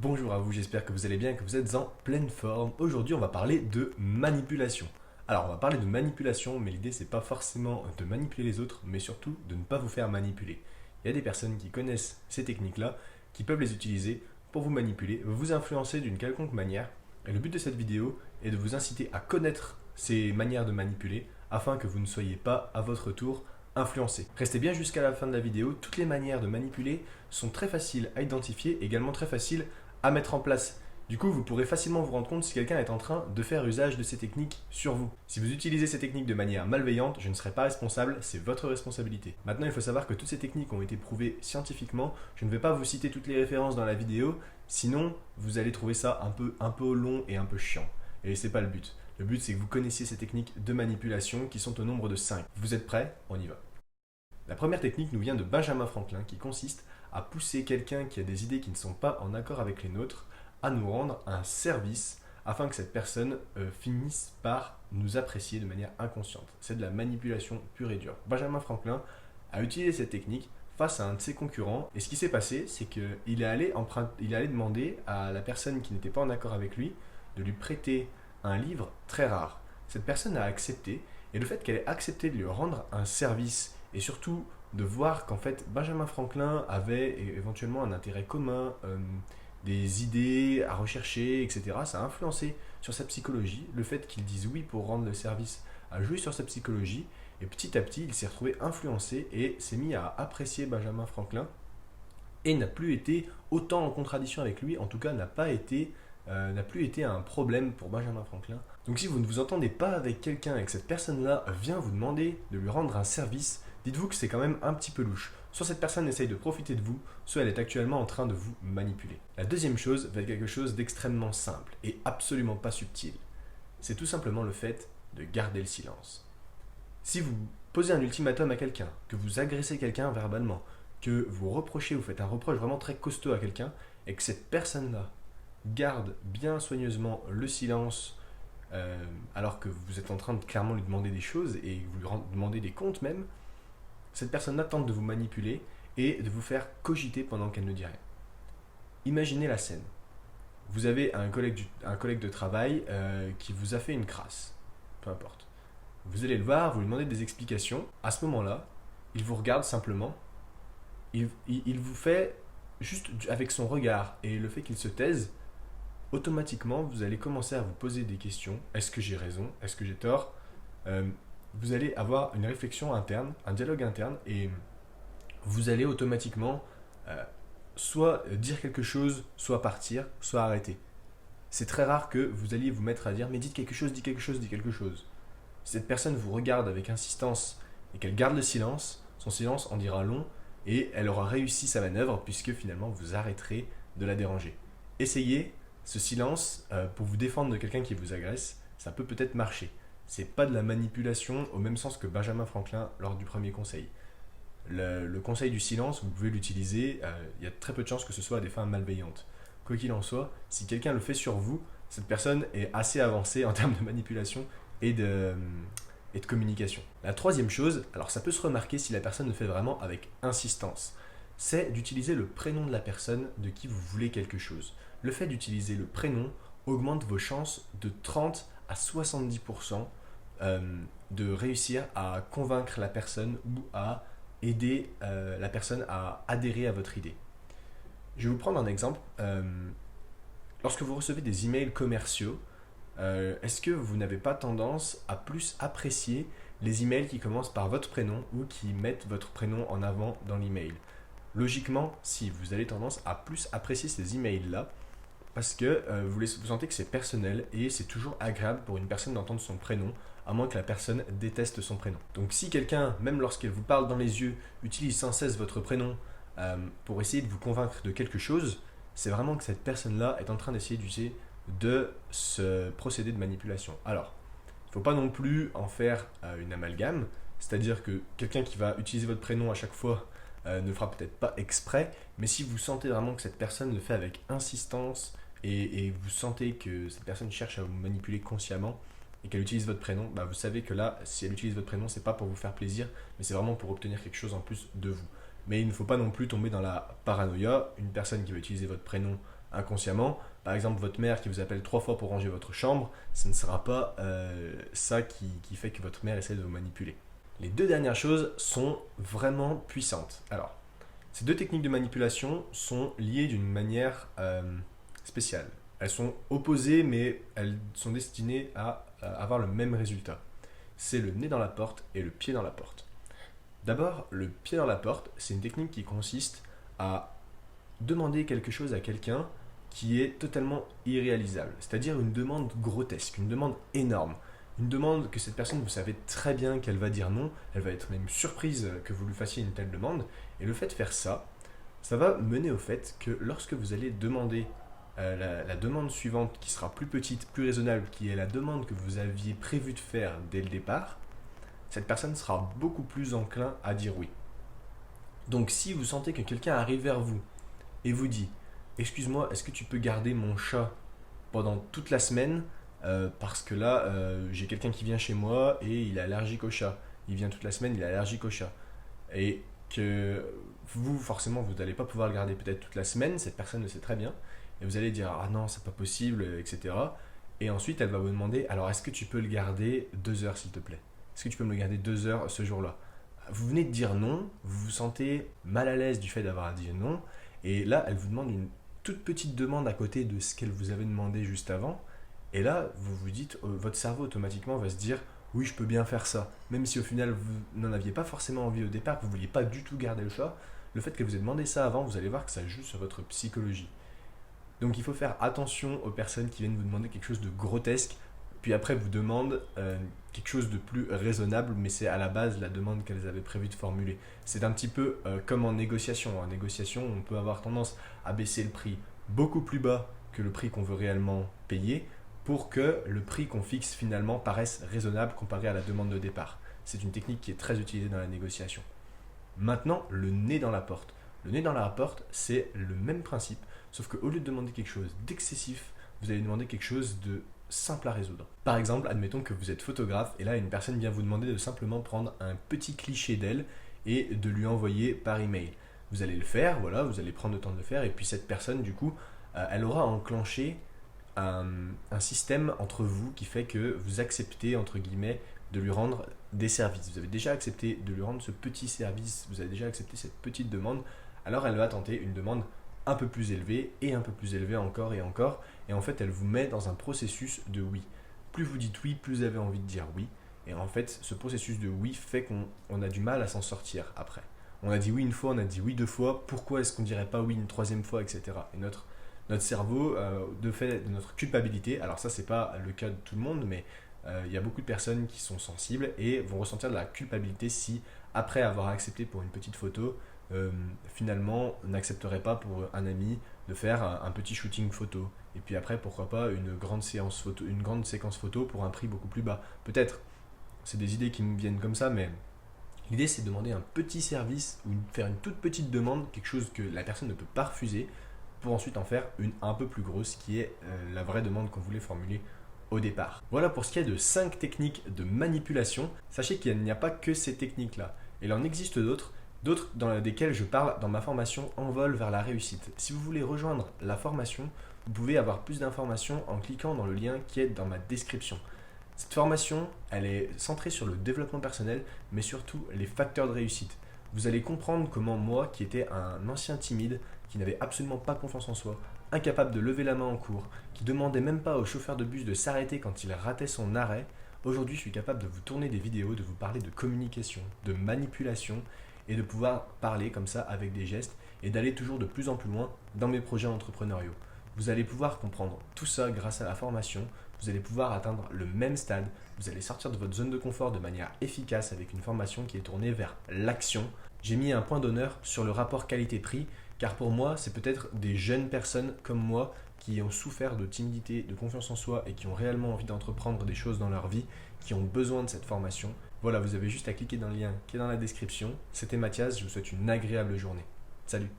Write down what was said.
Bonjour à vous, j'espère que vous allez bien, que vous êtes en pleine forme. Aujourd'hui, on va parler de manipulation. Alors, on va parler de manipulation, mais l'idée, c'est pas forcément de manipuler les autres, mais surtout de ne pas vous faire manipuler. Il y a des personnes qui connaissent ces techniques-là, qui peuvent les utiliser pour vous manipuler, vous influencer d'une quelconque manière. Et le but de cette vidéo est de vous inciter à connaître ces manières de manipuler, afin que vous ne soyez pas, à votre tour, influencé. Restez bien jusqu'à la fin de la vidéo, toutes les manières de manipuler sont très faciles à identifier, également très faciles à mettre en place. Du coup, vous pourrez facilement vous rendre compte si quelqu'un est en train de faire usage de ces techniques sur vous. Si vous utilisez ces techniques de manière malveillante, je ne serai pas responsable, c'est votre responsabilité. Maintenant, il faut savoir que toutes ces techniques ont été prouvées scientifiquement. Je ne vais pas vous citer toutes les références dans la vidéo, sinon vous allez trouver ça un peu long et un peu chiant. Et c'est pas le but. Le but, c'est que vous connaissiez ces techniques de manipulation qui sont au nombre de 5. Vous êtes prêts? On y va. La première technique nous vient de Benjamin Franklin qui consiste à pousser quelqu'un qui a des idées qui ne sont pas en accord avec les nôtres à nous rendre un service afin que cette personne finisse par nous apprécier de manière inconsciente. C'est de la manipulation pure et dure. Benjamin Franklin a utilisé cette technique face à un de ses concurrents et ce qui s'est passé, c'est qu'il est allé demander à la personne qui n'était pas en accord avec lui de lui prêter un livre très rare. Cette personne a accepté et le fait qu'elle ait accepté de lui rendre un service et surtout de voir qu'en fait Benjamin Franklin avait éventuellement un intérêt commun, des idées à rechercher, etc. Ça a influencé sur sa psychologie. Le fait qu'il dise oui pour rendre le service a joué sur sa psychologie et petit à petit il s'est retrouvé influencé et s'est mis à apprécier Benjamin Franklin et n'a plus été autant en contradiction avec lui, en tout cas n'a plus été un problème pour Benjamin Franklin. Donc si vous ne vous entendez pas avec quelqu'un et que cette personne-là vient vous demander de lui rendre un service, dites-vous que c'est quand même un petit peu louche. Soit cette personne essaye de profiter de vous, soit elle est actuellement en train de vous manipuler. La deuxième chose va être quelque chose d'extrêmement simple et absolument pas subtil. C'est tout simplement le fait de garder le silence. Si vous posez un ultimatum à quelqu'un, que vous agressez quelqu'un verbalement, que vous reprochez, vous faites un reproche vraiment très costaud à quelqu'un, et que cette personne-là garde bien soigneusement le silence alors que vous êtes en train de clairement lui demander des choses et vous lui demandez des comptes même, cette personne-là tente de vous manipuler et de vous faire cogiter pendant qu'elle ne dit rien. Imaginez la scène. Vous avez un collègue de travail qui vous a fait une crasse, peu importe. Vous allez le voir, vous lui demandez des explications. À ce moment-là, il vous regarde simplement, il vous fait juste avec son regard et le fait qu'il se taise, automatiquement, vous allez commencer à vous poser des questions. Est-ce que j'ai raison? Est-ce que j'ai tort? Vous allez avoir une réflexion interne, un dialogue interne, et vous allez automatiquement soit dire quelque chose, soit partir, soit arrêter. C'est très rare que vous alliez vous mettre à dire « mais dites quelque chose, dites quelque chose, dites quelque chose ». Si cette personne vous regarde avec insistance et qu'elle garde le silence, son silence en dira long et elle aura réussi sa manœuvre puisque finalement vous arrêterez de la déranger. Essayez ce silence pour vous défendre de quelqu'un qui vous agresse, ça peut peut-être marcher. C'est pas de la manipulation au même sens que Benjamin Franklin lors du premier conseil. Le conseil du silence, vous pouvez l'utiliser, il y a très peu de chances que ce soit à des fins malveillantes. Quoi qu'il en soit, si quelqu'un le fait sur vous, cette personne est assez avancée en termes de manipulation et de communication. La troisième chose, alors ça peut se remarquer si la personne le fait vraiment avec insistance, c'est d'utiliser le prénom de la personne de qui vous voulez quelque chose. Le fait d'utiliser le prénom augmente vos chances de 30 à 70% de réussir à convaincre la personne ou à aider la personne à adhérer à votre idée. Je vais vous prendre un exemple. Lorsque vous recevez des emails commerciaux, est-ce que vous n'avez pas tendance à plus apprécier les emails qui commencent par votre prénom ou qui mettent votre prénom en avant dans l'email? Logiquement, si vous avez tendance à plus apprécier ces emails-là, parce que vous sentez que c'est personnel et c'est toujours agréable pour une personne d'entendre son prénom, à moins que la personne déteste son prénom. Donc si quelqu'un, même lorsqu'elle vous parle dans les yeux, utilise sans cesse votre prénom pour essayer de vous convaincre de quelque chose, c'est vraiment que cette personne-là est en train d'essayer d'user de ce procédé de manipulation. Alors, il ne faut pas non plus en faire une amalgame, c'est-à-dire que quelqu'un qui va utiliser votre prénom à chaque fois ne le fera peut-être pas exprès, mais si vous sentez vraiment que cette personne le fait avec insistance et vous sentez que cette personne cherche à vous manipuler consciemment et qu'elle utilise votre prénom, bah vous savez que là, si elle utilise votre prénom, c'est pas pour vous faire plaisir, mais c'est vraiment pour obtenir quelque chose en plus de vous. Mais il ne faut pas non plus tomber dans la paranoïa. Une personne qui va utiliser votre prénom inconsciemment. Par exemple, votre mère qui vous appelle 3 fois pour ranger votre chambre, ce ne sera pas ça qui fait que votre mère essaie de vous manipuler. Les deux dernières choses sont vraiment puissantes. Alors, ces deux techniques de manipulation sont liées d'une manière spéciale. Elles sont opposées, mais elles sont destinées à avoir le même résultat. C'est le nez dans la porte et le pied dans la porte. D'abord, le pied dans la porte, c'est une technique qui consiste à demander quelque chose à quelqu'un qui est totalement irréalisable, c'est-à-dire une demande grotesque, une demande énorme, une demande que cette personne, vous savez très bien qu'elle va dire non, elle va être même surprise que vous lui fassiez une telle demande, et le fait de faire ça, ça va mener au fait que lorsque vous allez demander la demande suivante qui sera plus petite, plus raisonnable, qui est la demande que vous aviez prévu de faire dès le départ, cette personne sera beaucoup plus enclin à dire oui. Donc si vous sentez que quelqu'un arrive vers vous et vous dit excuse-moi, est-ce que tu peux garder mon chat pendant toute la semaine parce que là, j'ai quelqu'un qui vient chez moi et il est allergique au chat. Il vient toute la semaine, il est allergique au chat. Et que vous, forcément, vous n'allez pas pouvoir le garder peut-être toute la semaine, cette personne le sait très bien. Et vous allez dire, ah non, c'est pas possible, etc. Et ensuite, elle va vous demander, alors est-ce que tu peux le garder 2 heures, s'il te plaît? Est-ce que tu peux me le garder 2 heures ce jour-là? Vous venez de dire non, vous vous sentez mal à l'aise du fait d'avoir dit non, et là, elle vous demande une toute petite demande à côté de ce qu'elle vous avait demandé juste avant, et là, vous vous dites, votre cerveau automatiquement va se dire, oui, je peux bien faire ça, même si au final, vous n'en aviez pas forcément envie au départ, que vous ne vouliez pas du tout garder le chat, le fait qu'elle vous ait demandé ça avant, vous allez voir que ça joue sur votre psychologie. Donc il faut faire attention aux personnes qui viennent vous demander quelque chose de grotesque, puis après vous demandent quelque chose de plus raisonnable, mais c'est à la base la demande qu'elles avaient prévu de formuler. C'est un petit peu comme en négociation. En négociation, on peut avoir tendance à baisser le prix beaucoup plus bas que le prix qu'on veut réellement payer pour que le prix qu'on fixe finalement paraisse raisonnable comparé à la demande de départ. C'est une technique qui est très utilisée dans la négociation. Maintenant, le nez dans la porte. Le nez dans la porte, c'est le même principe, sauf qu'au lieu de demander quelque chose d'excessif, vous allez demander quelque chose de simple à résoudre. Par exemple, admettons que vous êtes photographe et là une personne vient vous demander de simplement prendre un petit cliché d'elle et de lui envoyer par email. Vous allez le faire, voilà, vous allez prendre le temps de le faire et puis cette personne du coup, elle aura enclenché un système entre vous qui fait que vous acceptez entre guillemets de lui rendre des services. Vous avez déjà accepté de lui rendre ce petit service, vous avez déjà accepté cette petite demande, alors elle va tenter une demande un peu plus élevée et un peu plus élevée encore et encore. Et en fait, elle vous met dans un processus de oui. Plus vous dites oui, plus vous avez envie de dire oui. Et en fait, ce processus de oui fait qu'on a du mal à s'en sortir après. On a dit oui une fois, on a dit oui 2 fois. Pourquoi est-ce qu'on ne dirait pas oui une 3e fois, etc. Et notre cerveau, de fait de notre culpabilité, alors ça, c'est pas le cas de tout le monde, mais il y a beaucoup de personnes qui sont sensibles et vont ressentir de la culpabilité si, après avoir accepté pour une petite photo, finalement n'accepterait pas pour un ami de faire un petit shooting photo et puis après pourquoi pas une grande séquence photo pour un prix beaucoup plus bas, peut-être. C'est des idées qui me viennent comme ça, mais l'idée c'est de demander un petit service ou faire une toute petite demande, quelque chose que la personne ne peut pas refuser, pour ensuite en faire une un peu plus grosse qui est la vraie demande qu'on voulait formuler au départ. Voilà pour ce qui est de 5 techniques de manipulation. Sachez qu'il n'y a pas que ces techniques là, il en existe d'autres dans desquelles je parle dans ma formation Envol vers la réussite. Si vous voulez rejoindre la formation, vous pouvez avoir plus d'informations en cliquant dans le lien qui est dans ma description. Cette formation, elle est centrée sur le développement personnel, mais surtout les facteurs de réussite. Vous allez comprendre comment moi, qui étais un ancien timide, qui n'avait absolument pas confiance en soi, incapable de lever la main en cours, qui demandait même pas au chauffeur de bus de s'arrêter quand il ratait son arrêt, aujourd'hui je suis capable de vous tourner des vidéos, de vous parler de communication, de manipulation, et de pouvoir parler comme ça avec des gestes et d'aller toujours de plus en plus loin dans mes projets entrepreneuriaux. Vous allez pouvoir comprendre tout ça grâce à la formation, vous allez pouvoir atteindre le même stade, vous allez sortir de votre zone de confort de manière efficace avec une formation qui est tournée vers l'action. J'ai mis un point d'honneur sur le rapport qualité-prix car pour moi, c'est peut-être des jeunes personnes comme moi qui ont souffert de timidité, de confiance en soi et qui ont réellement envie d'entreprendre des choses dans leur vie, qui ont besoin de cette formation. Voilà, vous avez juste à cliquer dans le lien qui est dans la description. C'était Mathias, je vous souhaite une agréable journée. Salut!